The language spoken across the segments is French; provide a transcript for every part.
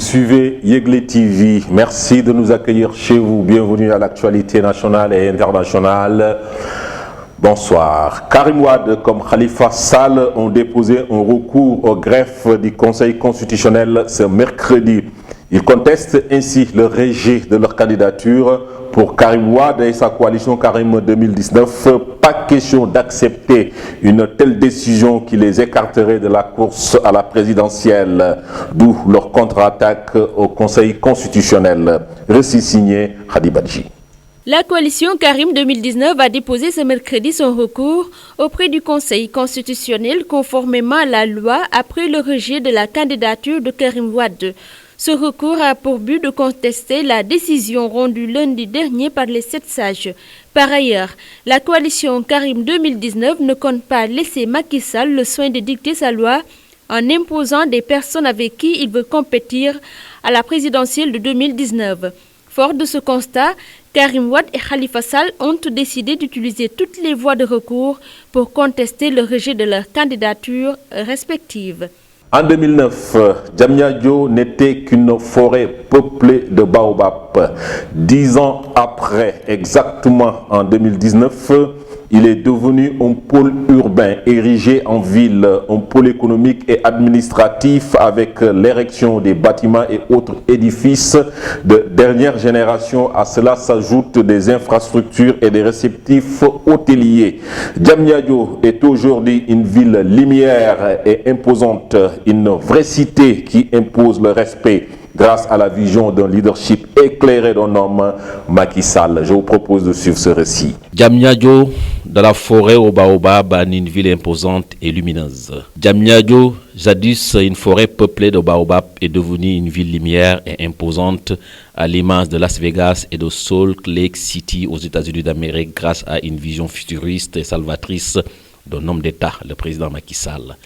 suivez Yegle TV. Merci de nous accueillir chez vous. Bienvenue à l'actualité nationale et internationale. Bonsoir. Karim Wade comme Khalifa Sall ont déposé un recours au greffe du Conseil constitutionnel ce mercredi. Ils contestent ainsi le rejet de leur candidature. Pour Karim Wade et sa coalition Karim 2019, pas question d'accepter une telle décision qui les écarterait de la course à la présidentielle, d'où leur contre-attaque au Conseil constitutionnel. Récit signé Khadi Badji. La coalition Karim 2019 a déposé ce mercredi son recours auprès du Conseil constitutionnel conformément à la loi après le rejet de la candidature de Karim Wade. Ce recours a pour but de contester la décision rendue lundi dernier par les 7 sages. Par ailleurs, la coalition Karim 2019 ne compte pas laisser Macky Sall le soin de dicter sa loi en imposant des personnes avec qui il veut compétir à la présidentielle de 2019. Fort de ce constat, Karim Wade et Khalifa Sall ont décidé d'utiliser toutes les voies de recours pour contester le rejet de leurs candidatures respectives. En 2009, Diamniadio n'était qu'une forêt peuplée de baobab. 10 ans après, exactement en 2019, il est devenu un pôle urbain érigé en ville, un pôle économique et administratif avec l'érection des bâtiments et autres édifices de dernière génération. À cela s'ajoutent des infrastructures et des réceptifs hôteliers. Diamniadio est aujourd'hui une ville lumière et imposante, une vraie cité qui impose le respect grâce à la vision d'un leadership éclairé d'un homme, Macky Sall. Je vous propose de suivre ce récit. Diamniadio, de la forêt au baobab, en une ville imposante et lumineuse. Diamniadio, jadis une forêt peuplée de baobab, est devenue une ville lumière et imposante à l'image de Las Vegas et de Salt Lake City aux États-Unis d'Amérique grâce à une vision futuriste et salvatrice d'un homme d'État, le président Macky Sall.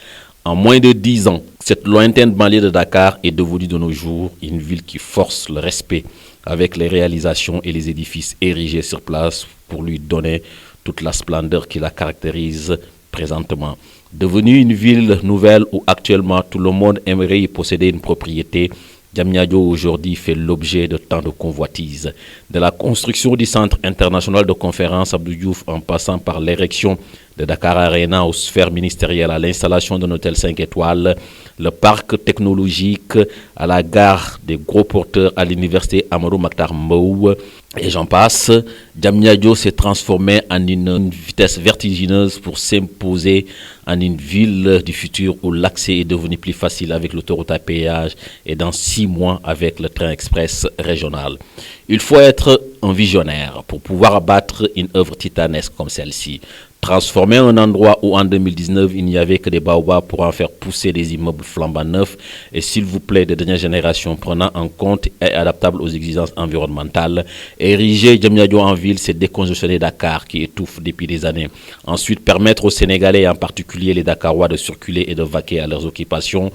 En moins de 10 ans, cette lointaine banlieue de Dakar est devenue de nos jours une ville qui force le respect avec les réalisations et les édifices érigés sur place pour lui donner toute la splendeur qui la caractérise présentement. Devenue une ville nouvelle où actuellement tout le monde aimerait y posséder une propriété, Diamniadio aujourd'hui fait l'objet de tant de convoitises. De la construction du centre international de conférence Abdou Diouf en passant par l'érection de Dakar Arena aux sphères ministérielles à l'installation d'un hôtel 5 étoiles, le parc technologique, à la gare des gros porteurs à l'université Amadou Mahtar Mbow, et j'en passe, Diamniadio s'est transformé en une vitesse vertigineuse pour s'imposer en une ville du futur où l'accès est devenu plus facile avec l'autoroute à péage et dans 6 mois avec le train express régional. Il faut être un visionnaire pour pouvoir abattre une œuvre titanesque comme celle-ci. Transformer un endroit où en 2019 il n'y avait que des baobabs pour en faire pousser des immeubles flambant neufs et s'il vous plaît de dernière génération prenant en compte et adaptable aux exigences environnementales. Ériger Diamniadio en ville, c'est décongestionner Dakar qui étouffe depuis des années. Ensuite, permettre aux Sénégalais et en particulier les Dakarois de circuler et de vaquer à leurs occupations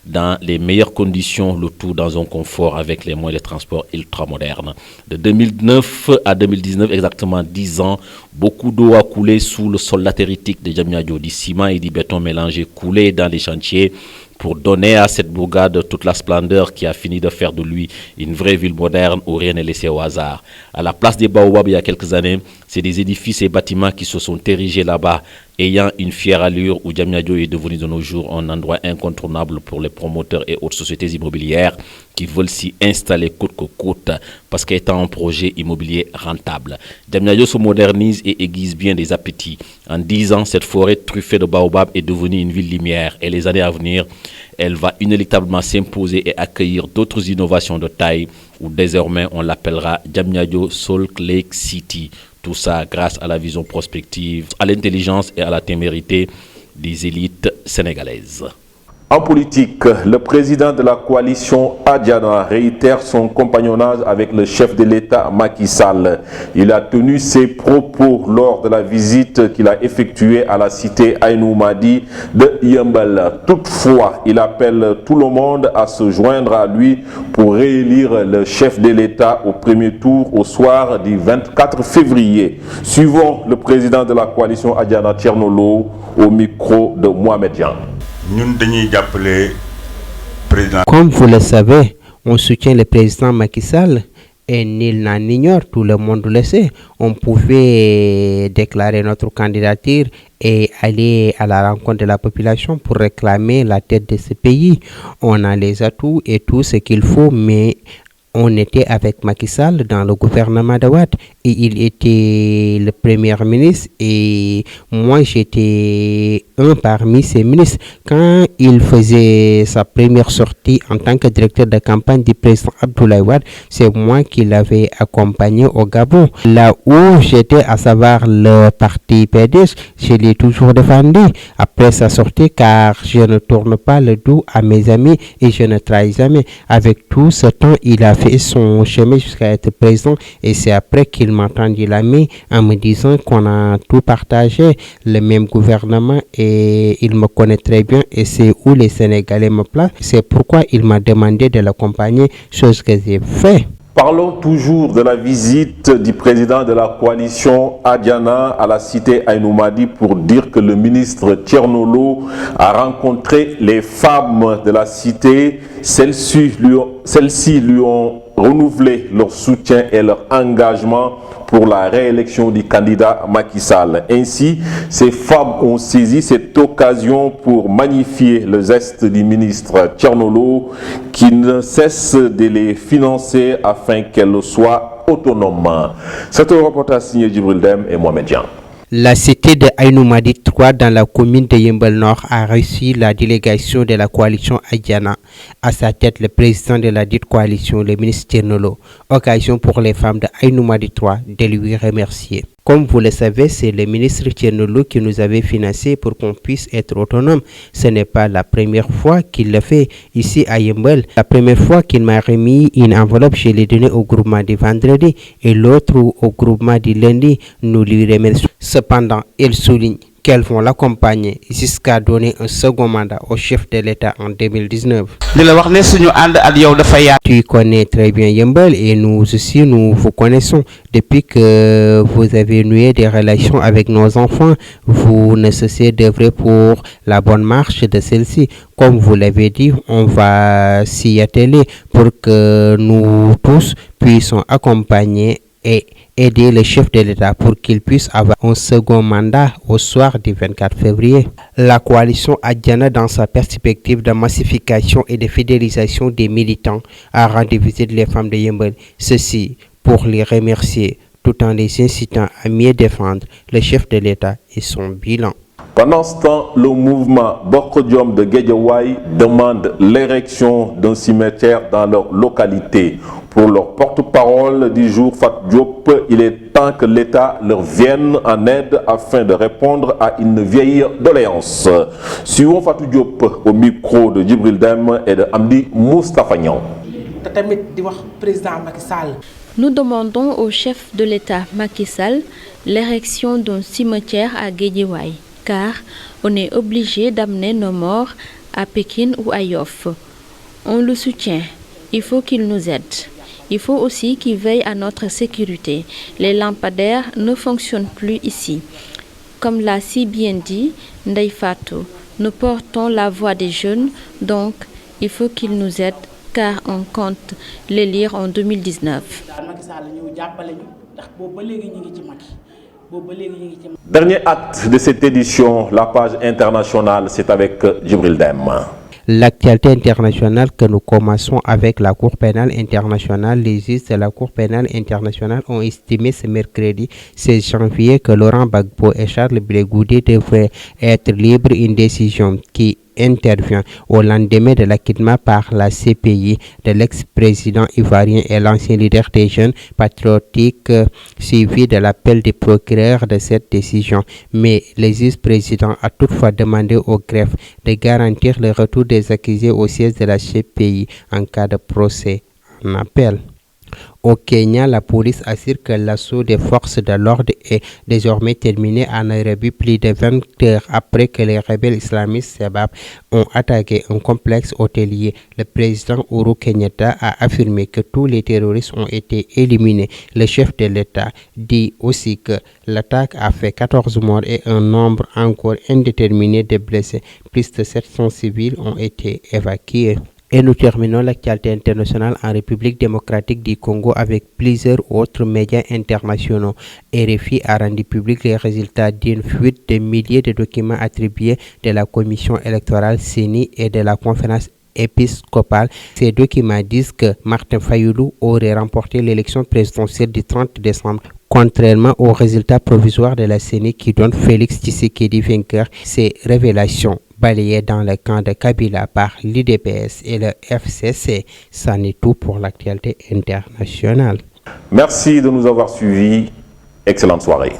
dans les meilleures conditions, le tout dans un confort avec les moyens de transport ultramodernes. De 2009 à 2019, exactement 10 ans, beaucoup d'eau a coulé sous le sol latéritique de Diamniadio, du ciment et du béton mélangé coulé dans les chantiers pour donner à cette bourgade toute la splendeur qui a fini de faire de lui une vraie ville moderne où rien n'est laissé au hasard. À la place des baobabs il y a quelques années, c'est des édifices et bâtiments qui se sont érigés là-bas, ayant une fière allure où Diamniadio est devenu de nos jours un endroit incontournable pour les promoteurs et autres sociétés immobilières qui veulent s'y installer coûte que coûte parce qu'étant un projet immobilier rentable. Diamniadio se modernise et aiguise bien des appétits. En 10 ans, cette forêt truffée de baobab est devenue une ville lumière et les années à venir, elle va inéluctablement s'imposer et accueillir d'autres innovations de taille où désormais on l'appellera Diamniadio Salt Lake City. Tout ça grâce à la vision prospective, à l'intelligence et à la témérité des élites sénégalaises. En politique, le président de la coalition Adiana réitère son compagnonnage avec le chef de l'État Macky Sall. Il a tenu ses propos lors de la visite qu'il a effectuée à la cité Aïnou Madi de Yeumbeul. Toutefois, il appelle tout le monde à se joindre à lui pour réélire le chef de l'État au premier tour au soir du 24 février. Suivons le président de la coalition Adiana Thierno Lo au micro de Mohamed Jean. Comme vous le savez, on soutient le président Macky Sall. Et nul n'en ignore, tout le monde le sait. On pouvait déclarer notre candidature et aller à la rencontre de la population pour réclamer la tête de ce pays. On a les atouts et tout ce qu'il faut, mais on était avec Macky Sall dans le gouvernement de Wade et il était le premier ministre et moi j'étais un parmi ses ministres. Quand il faisait sa première sortie en tant que directeur de campagne du président Abdoulaye Wade, c'est moi qui l'avais accompagné au Gabon. Là où j'étais, à savoir le parti PDS, je l'ai toujours défendu après sa sortie car je ne tourne pas le dos à mes amis et je ne trahis jamais. Avec tout ce temps, il a fait son chemin jusqu'à être président et c'est après qu'il m'a tendu la main en me disant qu'on a tout partagé, le même gouvernement et il me connaît très bien et c'est où les Sénégalais me placent. C'est pourquoi il m'a demandé de l'accompagner, chose que j'ai fait. Parlons toujours de la visite du président de la coalition Adiana à la cité Aïnoumady pour dire que le ministre Thierno a rencontré les femmes de la cité. Celles-ci lui ont renouvelé leur soutien et leur engagement pour la réélection du candidat Macky Sall. Ainsi, ces femmes ont saisi cette occasion pour magnifier le geste du ministre Thierno qui ne cesse de les financer afin qu'elles soient autonomes. C'est un reportage signé Djibril Dem et Mohamed Jean. La cité de Aïnoumady 3 dans la commune de Yeumbeul Nord a reçu la délégation de la coalition Adiana. À sa tête, le président de la dite coalition, le ministre Thierno. Occasion pour les femmes de Aïnoumady 3 de lui remercier. Comme vous le savez, c'est le ministre Thierno qui nous avait financé pour qu'on puisse être autonome. Ce n'est pas la première fois qu'il le fait ici à Yeumbeul. La première fois qu'il m'a remis une enveloppe, je l'ai donnée au groupement du vendredi et l'autre au groupement du lundi. Nous lui remercions. Cependant, il souligne qu'elles vont l'accompagner jusqu'à donner un second mandat au chef de l'État en 2019. Tu connais très bien Yeumbeul et nous aussi, nous vous connaissons. Depuis que vous avez noué des relations avec nos enfants, vous ne cessez d'œuvrer pour la bonne marche de celle-ci. Comme vous l'avez dit, on va s'y atteler pour que nous tous puissions accompagner et aider le chef de l'État pour qu'il puisse avoir un second mandat au soir du 24 février. La coalition Adiana, dans sa perspective de massification et de fidélisation des militants, a rendu visite les femmes de Yeumbeul. Ceci pour les remercier tout en les incitant à mieux défendre le chef de l'État et son bilan. Pendant ce temps, le mouvement Bokodium de Guédiawaye demande l'érection d'un cimetière dans leur localité. Pour leur porte-parole du jour, Fatou Diop, il est temps que l'État leur vienne en aide afin de répondre à une vieille doléance. Suivons Fatou Diop au micro de Djibril Dem et de Amdi Moustapha Niang. Nous demandons au chef de l'État Macky Sall l'érection d'un cimetière à Guédiawaye, car on est obligé d'amener nos morts à Pékin ou à Yoff. On le soutient, il faut qu'il nous aide. Il faut aussi qu'il veille à notre sécurité. Les lampadaires ne fonctionnent plus ici. Comme l'a si bien dit Ndeye Fatou, nous portons la voix des jeunes, donc il faut qu'il nous aide car on compte l'élire en 2019. Dernier acte de cette édition, la page internationale, c'est avec Djibril Dem. L'actualité internationale que nous commençons avec la Cour pénale internationale. Les juges de la Cour pénale internationale ont estimé ce mercredi 16 janvier que Laurent Gbagbo et Charles Blé Goudé devraient être libres, une décision qui intervient au lendemain de l'acquittement par la CPI de l'ex-président ivoirien et l'ancien leader des jeunes patriotiques, suivi de l'appel des procureurs de cette décision. Mais le juge-président a toutefois demandé au greffe de garantir le retour des accusés au siège de la CPI en cas de procès en appel. Au Kenya, la police assure que l'assaut des forces de l'ordre est désormais terminé à Nairobi, plus de 20 heures après que les rebelles islamistes Shabab ont attaqué un complexe hôtelier. Le président Uhuru Kenyatta a affirmé que tous les terroristes ont été éliminés. Le chef de l'État dit aussi que l'attaque a fait 14 morts et un nombre encore indéterminé de blessés. Plus de 700 civils ont été évacués. Et nous terminons l'actualité internationale en République démocratique du Congo avec plusieurs autres médias internationaux. RFI a rendu public les résultats d'une fuite de milliers de documents attribués de la commission électorale CENI et de la conférence épiscopale. Ces documents disent que Martin Fayulu aurait remporté l'élection présidentielle du 30 décembre. Contrairement aux résultats provisoires de la CENI qui donne Félix Tshisekedi vainqueur, ces révélations balayées dans le camp de Kabila par l'UDPS et le FCC. C'en est tout pour l'actualité internationale. Merci de nous avoir suivis. Excellente soirée.